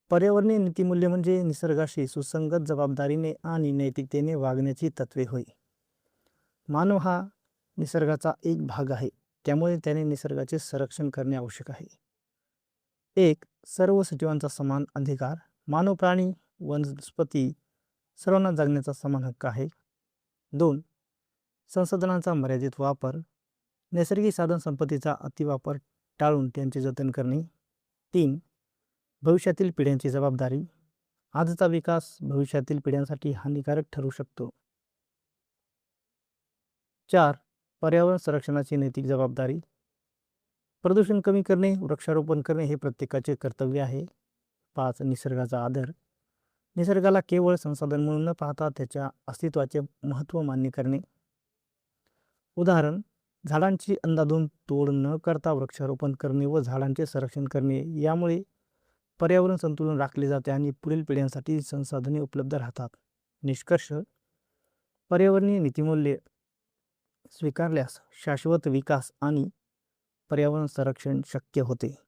पर्यावरणीय नीतिमूल्य म्हणजे निसर्गाशी सुसंगत जबाबदारीने आणि नैतिकतेने वागण्याची तत्वे होय. मानव हा निसर्गाचा एक भाग आहे. त्यामुळे त्याने निसर्गाचे संरक्षण करणे आवश्यक आहे. एक, सर्व सजीवांचा समान अधिकार. मानव, प्राणी, वनस्पती सर्वांना जगण्याचा समान हक्क आहे. 2, संसाधनांचा मर्यादित वापर. नैसर्गिक साधन संपत्तीचा अतिवापर टाळून त्यांचे जतन करणे. 3, भविष्यातील पिढ्यांची जबाबदारी. आजचा विकास भविष्यातील पिढ्यांसाठी हानिकारक ठरू शकतो. 4, पर्यावरण संरक्षणाची नैतिक जबाबदारी. प्रदूषण कमी करणे, वृक्षारोपण करणे हे प्रत्येकाचे कर्तव्य आहे. 5, निसर्गाचा आदर. निसर्गाला केवळ संसाधन म्हणून न पाहता त्याच्या अस्तित्वाचे महत्त्व मान्य करणे. उदाहरण, झाडांची अंधाधुंद तोड न करता वृक्षारोपण करणे व झाडांचे संरक्षण करणे यामुळे पर्यावरण संतुलन राखले जाते आणि पुढील पिढ्यांसाठी संसाधने उपलब्ध राहतात. निष्कर्ष, पर्यावरणीय नीतिमूल्ये स्वीकारल्यास शाश्वत विकास आणि पर्यावरण संरक्षण शक्य होते.